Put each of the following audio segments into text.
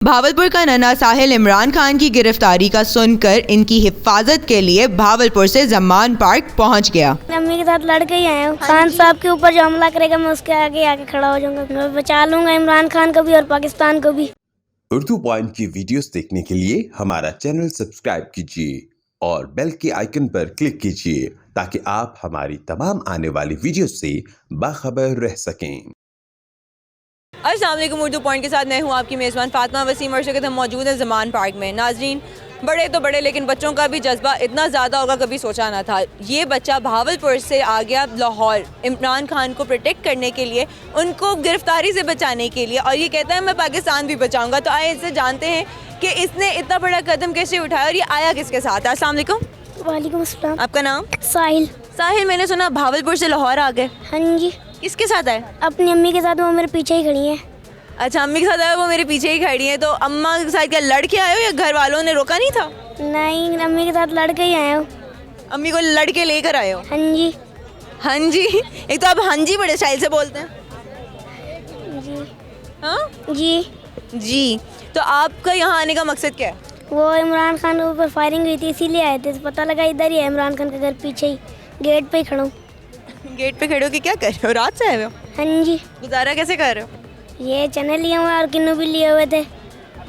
भावलपुर का नन्हा साहिल इमरान खान की गिरफ्तारी का सुनकर इनकी हिफाजत के लिए भावलपुर से जमान पार्क पहुंच गया। मम्मी के साथ लड़के ही आए। खान साहब के ऊपर जो हमला करेगा मैं उसके आगे आके खड़ा हो जाऊंगा। मैं बचा लूंगा इमरान खान को भी और पाकिस्तान को भी। उर्दू पॉइंट की वीडियोस देखने के लिए हमारा चैनल सब्सक्राइब कीजिए और बेल के आइकन पर क्लिक कीजिए ताकि आप हमारी तमाम आने वाली वीडियोस से बाखबर रह सकें। अस्सलाम वालेकुम, उर्दू पॉइंट के साथ मैं हूँ आपकी मेज़बान फातिमा वसीम और हम मौजूद हैं ज़मान पार्क में। नाजरीन, बड़े तो बड़े लेकिन बच्चों का भी जज्बा इतना ज़्यादा होगा कभी सोचा ना था। ये बच्चा भावलपुर से आ गया लाहौर इमरान खान को प्रोटेक्ट करने के लिए, उनको गिरफ्तारी से बचाने के लिए, और ये कहता है मैं पाकिस्तान भी बचाऊँगा। तो आए इससे जानते हैं कि इसने इतना बड़ा कदम कैसे उठाया और ये आया किसके साथ। अस्सलाम वालेकुम। वालेकुम अस्सलाम। आपका नाम? साहिल। साहिल, मैंने सुना भावलपुर से लाहौर आ गए। हाँ जी। किसके साथ आए? अपनी अम्मी के साथ, वो मेरे पीछे ही खड़ी हैं। अच्छा, अम्मी के साथ आए, वो मेरे पीछे ही खड़ी हैं। तो अम्मा के साथ क्या लड़के आए हो या घर वालों ने रोका नहीं था? नहीं, अम्मी के साथ लड़के ही आए हो। अम्मी को लड़के लेकर आए हो? हाँ जी। हाँ जी। एक तो आप हाँ जी बड़े स्टाइल से बोलते हैं। जी। हाँ जी। जी। तो आपका यहाँ आने का मकसद क्या है? वो इमरान खान के ऊपर फायरिंग हुई थी इसीलिए आए थे। पता लगा इधर ही है इमरान खान का घर, पीछे ही गेट पे ही खड़ा हूँ। गेट पे खड़े हो के क्या कर रहे हो? रात से आए हो? हाँ जी। गुजारा कैसे कर रहे हो? ये चने लिए हुए और किन्नू भी लिए हुए थे।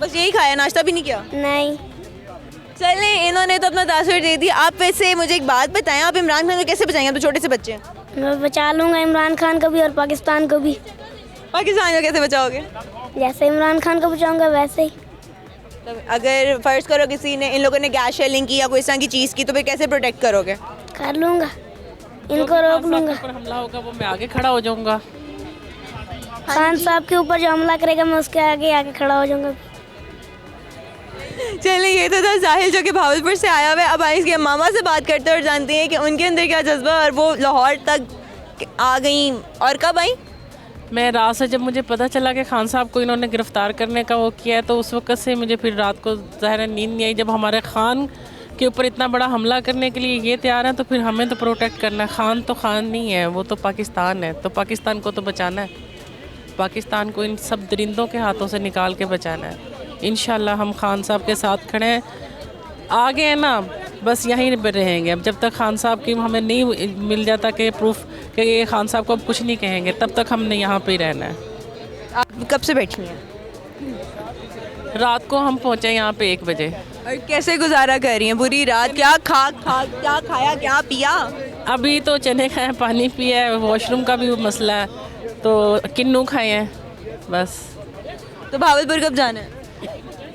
बस यही खाया, नाश्ता भी नहीं किया? नहीं। चले, इन्होंने तो अपना तासुर दे दिया। आप वैसे मुझे एक बात बताएं, आप इमरान खान को कैसे बचाएंगे? आप तो छोटे से बच्चे हैं। मैं बचा लूँगा इमरान खान को भी और पाकिस्तान को भी। पाकिस्तान को कैसे बचाओगे? जैसे इमरान खान को बचाऊंगा वैसे ही। तो अगर फर्ज करो किसी ने, इन लोगों ने गैस शेलिंग की या कोई इस तरह की चीज़ की, तो फिर कैसे प्रोटेक्ट करोगे? कर लूँगा, इनको रोक लूँगा। पर हमला होगा वो मैं आगे खड़ा हो जाऊंगा। खान साहब के ऊपर जो हमला करेगा मैं उसके आगे आके खड़ा हो जाऊंगा। चलिए, ये तो था साहिल जो कि भावलपुर से आया हुआ है। अब इसके मामा से बात करते हैं और जानते हैं कि उनके अंदर क्या जज्बा और वो लाहौर तक आ गई। और कब आई? मैं रात से जब मुझे पता चला कि खान साहब को इन्होंने गिरफ़्तार करने का वो किया है, तो उस वक्त से मुझे फिर रात को ज़ाहिर नींद नहीं आई। जब हमारे खान के ऊपर इतना बड़ा हमला करने के लिए ये तैयार हैं तो फिर हमें तो प्रोटेक्ट करना है। खान तो खान नहीं है, वो तो पाकिस्तान है। तो पाकिस्तान को तो बचाना है। पाकिस्तान को इन सब दरिंदों के हाथों से निकाल के बचाना है। इंशाल्लाह हम खान साहब के साथ खड़े हैं। आगे है ना, बस यहीं पर रहेंगे। अब जब तक खान साहब की हमें नहीं मिल जाता कि प्रूफ कि ये खान साहब को अब कुछ नहीं कहेंगे, तब तक हमने यहाँ पे ही रहना है। आप कब से बैठी हैं? रात को हम पहुँचे यहाँ पे 1 बजे। और कैसे गुजारा कर रही हैं? बुरी रात। क्या क्या खाया, क्या पिया? अभी तो चने खाए, पानी पिया है, वॉशरूम का भी मसला है, तो किन्नू खाए हैं बस। तो भावलपुर कब जाना है?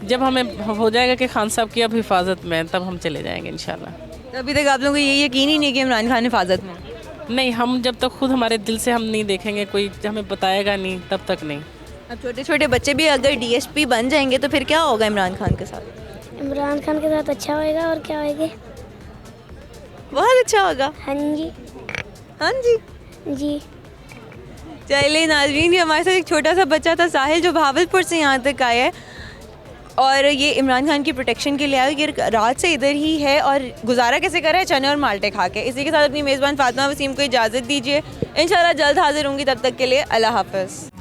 जब हमें हो जाएगा कि खान साहब की अब हिफाजत में, तब हम चले जाएंगे इंशाल्लाह। तो अभी तक आप लोगों को ये यकीन ही नहीं कि इमरान खान हिफाजत में? नहीं, हम जब तक खुद हमारे दिल से हम नहीं देखेंगे, कोई हमें बताएगा नहीं, तब तक नहीं। अब छोटे छोटे बच्चे भी अगर डीएसपी बन जाएंगे तो फिर क्या होगा इमरान खान के साथ? इमरान खान के साथ अच्छा होएगा और क्या होएगा। बहुत अच्छा होगा। हाँ जी। हाँ जी। जी। चलिए नाज़रीन, ये हमारे साथ एक छोटा सा बच्चा था साहिल जो भावलपुर से यहाँ तक आया है और ये इमरान खान की प्रोटेक्शन के लिए आया। ये रात से इधर ही है और गुजारा कैसे कर रहा है? चने और माल्टे खा के। इसी के साथ अपनी मेज़बान फातिमा वसीम को इजाज़त दीजिए। इंशाल्लाह जल्द हाजिर होंगी, तब तक के लिए अल्लाह हाफ़िज़।